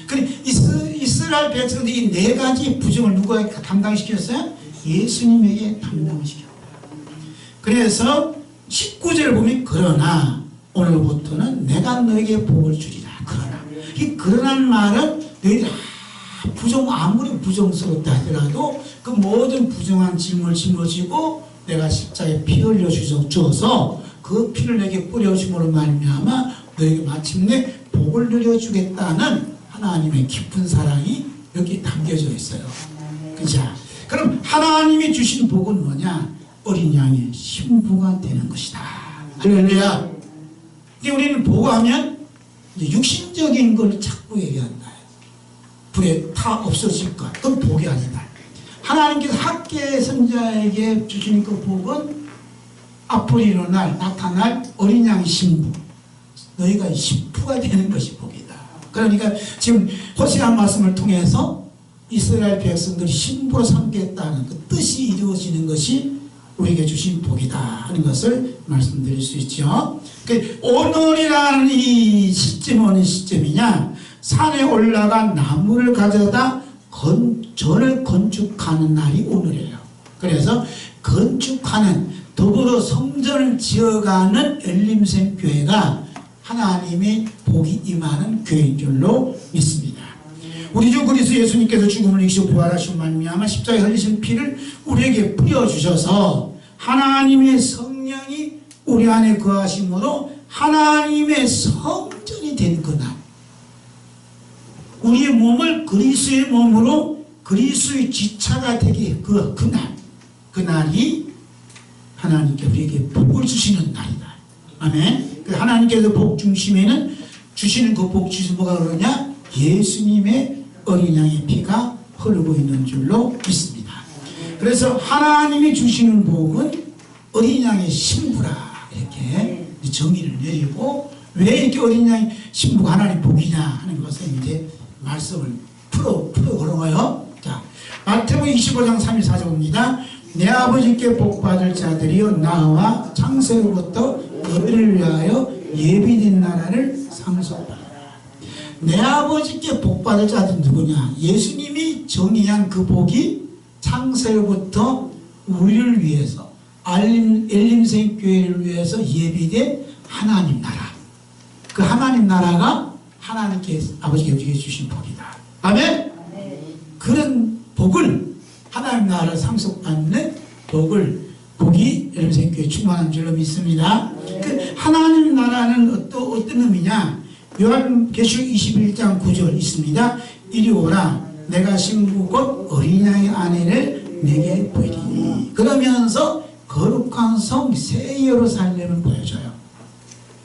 그래 이스라엘 백성들이 이 네 가지 부정을 누구에게 담당시켰어요? 예수님에게 담당시켰다. 그래서 19절을 보면 그러나 오늘부터는 내가 너에게 복을 주리라. 그러나 이 그러나는 말은 너희들 아무리 부정스럽다 하더라도 그 모든 부정한 짐을 짊어지고 내가 십자가에 피 흘려 주어서 그 피를 내게 뿌려줌으로 말미암아 너에게 마침내 복을 누려주겠다는 하나님의 깊은 사랑이 여기 담겨져 있어요. 그죠? 그럼 하나님이 주신 복은 뭐냐? 어린 양의 신부가 되는 것이다. 할렐루야. 근데 우리는 복하면 육신적인 걸 자꾸 얘기한다. 불에 타 없어질 것. 그건 복이 아니다. 하나님께서 학계 선자에게 주신 그 복은 앞으로 일어날 나타날 어린 양의 신부, 너희가 신부가 되는 것이 복이다. 그러니까 지금 호세아 말씀을 통해서 이스라엘 백성들이 신부로 삼겠다는 그 뜻이 이루어지는 것이 우리에게 주신 복이다 하는 것을 말씀드릴 수 있죠. 오늘이라는 이 시점은 어느 시점이냐? 산에 올라가 나무를 가져다 전을 건축하는 날이 오늘이에요. 그래서 건축하는 더불어 성전을 지어가는 엘림샘 교회가 하나님의 복이 임하는 교회인 줄로 믿습니다. 우리 주 그리스도 예수님께서 죽음을 이기시고 부활하신 말미암아 십자가에 흘리신 피를 우리에게 뿌려주셔서 하나님의 성령이 우리 안에 거하심으로 하나님의 성전이 된 그날, 우리의 몸을 그리스도의 몸으로 그리스도의 지체가 되게 그날이 하나님께 우리에게 복을 주시는 날이다. 아멘. 하나님께서 복 중심에는 주시는 그 복 주신 뭐가 그러냐? 예수님의 어린 양의 피가 흐르고 있는 줄로 믿습니다. 그래서 하나님이 주시는 복은 어린 양의 신부라 이렇게 정의를 내리고, 왜 이렇게 어린 양의 신부가 하나님 복이냐 하는 것을 이제 말씀을 풀어 걸어요. 자, 마태복음 25장 3-4절 봅니다. 내 아버지께 복받을 자들이여 나와 창세로부터 너희를 위하여 예비된 나라를 상속하라. 내 아버지께 복받을 자들은 누구냐? 예수님이 정의한 그 복이 창세로부터 우리를 위해서 엘림샘 교회를 위해서 예비된 하나님 나라, 그 하나님 나라가 하나님께 아버지께 우리에게 주신 복이다. 아멘? 그런 복을, 하나님 나라를 상속받는 복이 엘림샘 교회에 충만한 줄로 믿습니다. 그 하나님 나라는 어떤 의미냐? 요한계시록 21장 9절 있습니다. 이리 오라, 내가 신부 곧 어린 양의 아내를 내게 보이리니. 그러면서 거룩한 성 새 예루살렘을 보여줘요.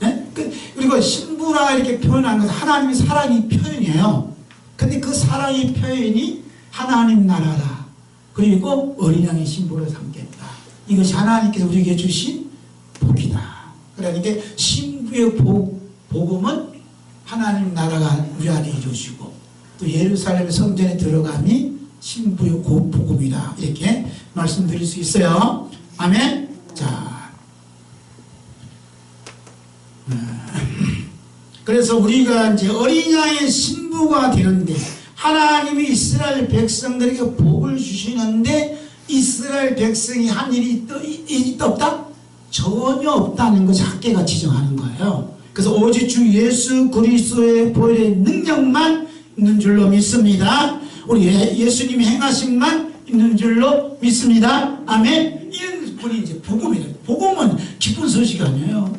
네? 그리고 신부라 이렇게 표현한 것은 하나님의 사랑의 표현이에요. 근데 그 사랑의 표현이 하나님 나라라, 그리고 어린 양의 신부를 삼겠다. 이것이 하나님께서 우리에게 주신 복이다. 그러니까 신부의 복음은 하나님 나라가 우리 안에 이루어지고, 또 예루살렘 성전에 들어감이 신부의 복음이다, 이렇게 말씀드릴 수 있어요. 아멘. 자, 그래서 우리가 이제 어린 양의 신부가 되는데, 하나님이 이스라엘 백성들에게 복을 주시는데 이스라엘 백성이 한 일이 없다? 전혀 없다는 것이 학계가 지정하는 거예요. 그래서 오직 주 예수 그리스도의 보혈의 능력만 있는 줄로 믿습니다. 우리 예수님이 행하심만 있는 줄로 믿습니다. 아멘. 이런 분이 이제 복음이에요. 복음은 기쁜 소식이 아니에요.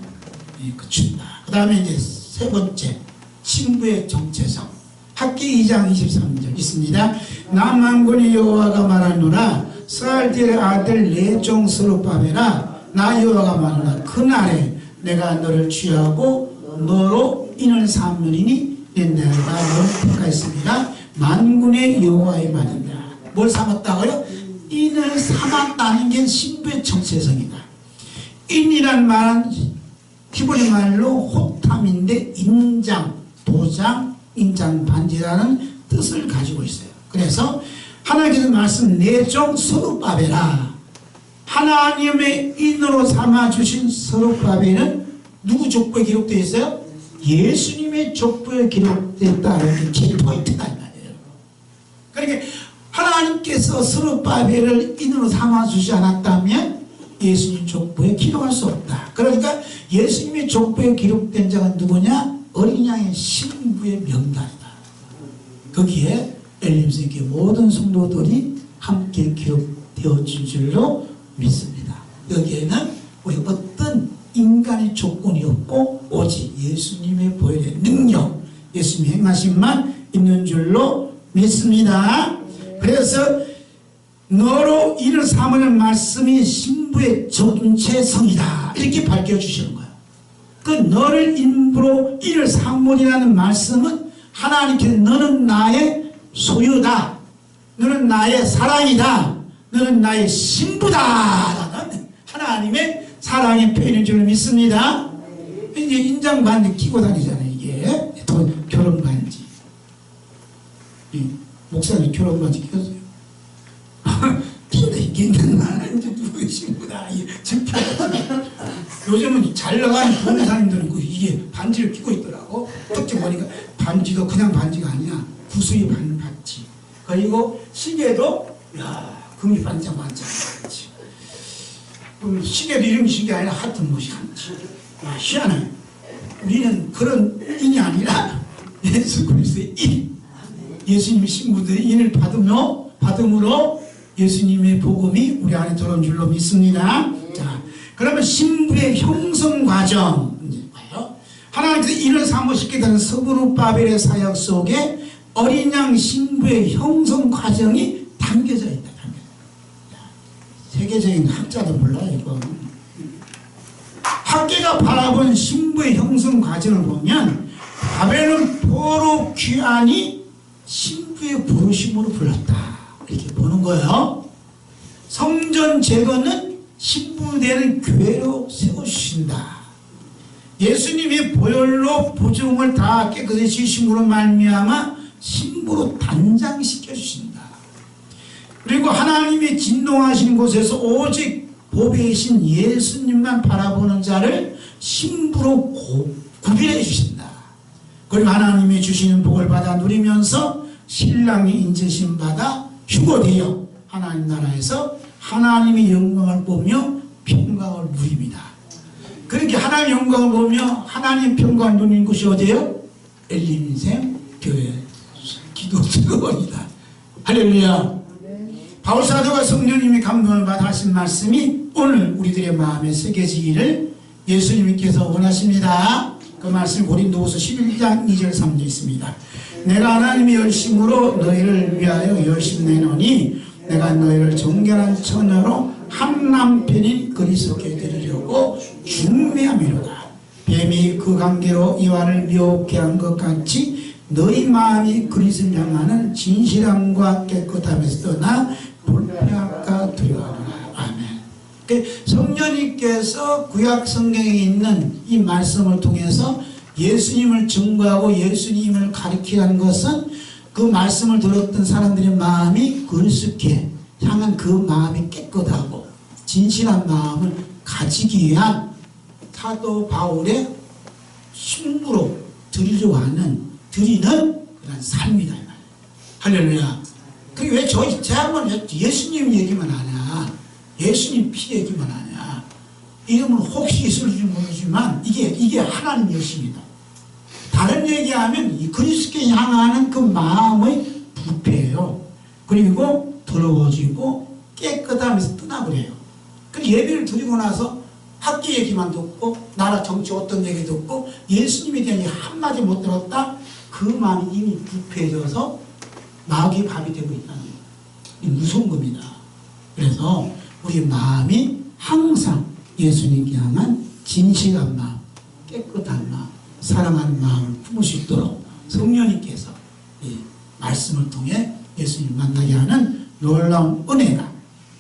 그렇습니다. 그 다음에 이제 세 번째, 신부의 정체성. 학기 2장 23절 있습니다. 나 만군의 여호와가 말하노라, 스알디엘의 아들 내 종 스룹바벨아, 나 여호와가 말하노라, 그날에 내가 너를 취하고 너로 인을 삼으리니 내가 너를 택하였습니다. 만군의 여호와의 말입니다. 뭘 삼았다고요? 인을 삼았다는 게 신부의 정체성이다. 인이란 말은 히브리 말로 호탐인데 인장, 도장, 인장, 반지라는 뜻을 가지고 있어요. 그래서 하나님께서 말씀 내 종 스룹바벨아, 하나님의 인으로 삼아주신 스룹바벨은 누구 족보에 기록되어 있어요? 예수님의 족보에 기록됐다는 게 포인트다 이 말이에요. 그러니까 하나님께서 스룹바벨을 인으로 삼아주지 않았다면 예수님 족보에 기록할 수 없다. 그러니까 예수님의 족보에 기록된 자가 누구냐? 어린 양의 신부의 명단이다. 거기에 엘림스의 모든 성도들이 함께 기록되어진 줄로 믿습니다. 여기에는 우리 어떤 인간의 조건이 없고 오직 예수님의 보혈의 능력, 예수님의 행하심만 있는 줄로 믿습니다. 그래서 너로 이를 삼으는 말씀이 신부의 정체성이다 이렇게 밝혀주시는 거예요. 그 너를 인부로 이를 삼으리라는 말씀은 하나님께서 너는 나의 소유다, 너는 나의 사랑이다, 너는 나의 신부다 라는 하나님의 사랑의 표현인 줄 믿습니다. 이제 인장 반지 끼고 다니잖아요. 이게 결혼 반지. 목사님 결혼 반지 끼었어요. 근데 이게 나는 이제 누구의 신부다. 요즘은 잘 나가는 부모사님들은 이게 반지를 끼고 있더라고. 특히 보니까 반지도 그냥 반지가 아니야. 구슬이 반지. 그리고 시계도 금이 반짝반짝 반지. 시계도 이름이 시계 아니라 하여튼 무엇이 한지. 희한해. 우리는 그런 인이 아니라 예수 그리스도의 인. 예수님의 신부들의 인을 받음으로 예수님의 복음이 우리 안에 들어온 줄로 믿습니다. 자, 그러면 신부의 형성 과정. 하나님께서 인을 삼으시게 되는 스룹바벨의 사역 속에 어린 양 신부의 형성 과정이 담겨져 있다. 세계적인 학자도 몰라요, 이거. 학계가 바라본 신부의 형성 과정을 보면 바벨론 포로 귀환이 신부의 부르심으로 불렀다. 이렇게 보는 거예요. 성전 제거는 신부되는 교회로 세워주신다. 예수님의 보혈로 보증을 다 깨끗이 지심으로 말미암아 신부로 단장시켜 주신다. 그리고 하나님이 진동하시는 곳에서 오직 보배이신 예수님만 바라보는 자를 신부로 구별해 주신다. 그리고 하나님이 주시는 복을 받아 누리면서 신랑이 인재심 받아 휴거되어 하나님 나라에서 하나님의 영광을 보며 평강을 누립니다. 그렇게 하나님의 영광을 보며 하나님의 평강을 누리는 곳이 어디예요? 엘림생 교회 기도원이다. 할렐루야. 바울사도가 성령님의 감동을 받아 하신 말씀이 오늘 우리들의 마음에 새겨지기를 예수님께서 원하십니다. 그 말씀이 고린도후서 11장 2절 3절 있습니다. 내가 하나님의 열심으로 너희를 위하여 열심 내노니 내가 너희를 정결한 처녀로 한 남편인 그리스도께 드리려고 중매함이로다. 뱀이 그 관계로 이와를 미혹해 한 것 같이 너희 마음이 그리스도를 향하는 진실함과 깨끗함에서 떠나 불쾌함과 두려워하노라. 아멘. 성령님께서 구약 성경에 있는 이 말씀을 통해서 예수님을 증거하고 예수님을 가리키는 것은 그 말씀을 들었던 사람들의 마음이 그리스도께 향한 그 마음이 깨끗하고 진실한 마음을 가지기 위한 사도 바울의 신부로 드리려고 하는 드리는 그런 삶이다. 할렐루야. 그리고 왜 제 양반은 예수님 얘기만 하냐, 예수님 피 얘기만 하냐. 이름은 혹시 있을지 모르지만 이게 하나님 열심이다. 다른 얘기하면 이 그리스도께 향하는 그 마음의 부패예요. 그리고 더러워지고 깨끗하면서 떠나버려요. 그리고 예배를 드리고 나서 학교 얘기만 듣고 나라 정치 어떤 얘기 듣고 예수님에 대한 얘기 한마디 못 들었다. 그 마음이 이미 부패해져서 마귀의 밥이 되고 있다는 거예요. 이 무서운 겁니다. 그래서 우리 마음이 항상 예수님께 향한 진실한 마음, 깨끗한 마음, 사랑하는 마음을 품을 수 있도록 성령님께서 이 말씀을 통해 예수님 만나게 하는 놀라운 은혜가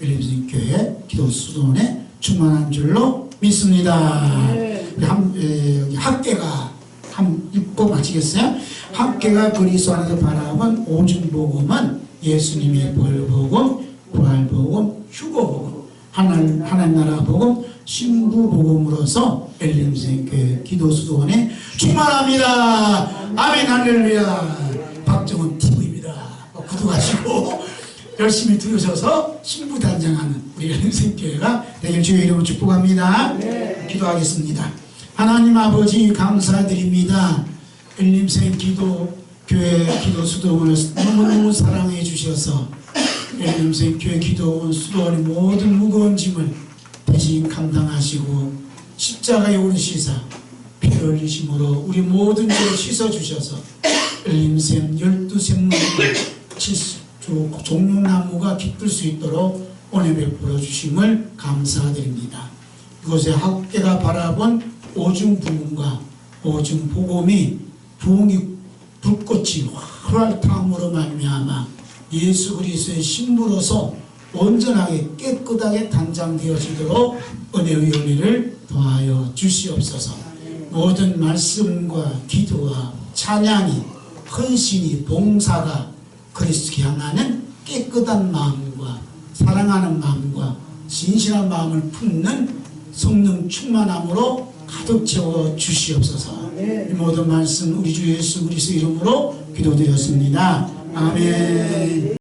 엘림생 교회 기도 수도원에 충만한 줄로 믿습니다. 여기 학계가 한 읽고 마치겠어요? 학계가 그리스도 안에서 바라본 오중복음은 예수님의 보혈복음, 부활복음, 휴거복음, 하나님 나라 복음, 신부 복음으로서 엘림생교회 기도수도원에 충만합니다. 아멘 할렐루야. 박정은 TV입니다. 구독하시고 열심히 들으셔서 신부 단장하는 우리 엘림생교회가 되길 주의 이름으로 축복합니다. 기도하겠습니다. 하나님 아버지 감사드립니다. 엘림생 기도교회 기도수도원을 너무너무 사랑해 주셔서 엘림생 교회 기도원 수도원의 모든 무거운 짐을 대신 감당하시고 십자가에 오르시사 피 흘리심으로 우리 모든 죄를 씻어주셔서 엘림생 12생명과 7주 종려나무가 깃들 수 있도록 은혜 베풀어 주심을 감사드립니다. 이곳에 학계가 바라본 오중 부흥과 오중 복음이 부흥이 불꽃이 활활 탐으로 말미암아 예수 그리스도의 신부로서 온전하게 깨끗하게 단장되어지도록 은혜의 열매를 더하여 주시옵소서. 모든 말씀과 기도와 찬양이 헌신이 봉사가 그리스도께 향하는 깨끗한 마음과 사랑하는 마음과 진실한 마음을 품는 성령 충만함으로 가득 채워 주시옵소서. 이 모든 말씀 우리 주 예수 그리스도 이름으로 기도드렸습니다. 아멘.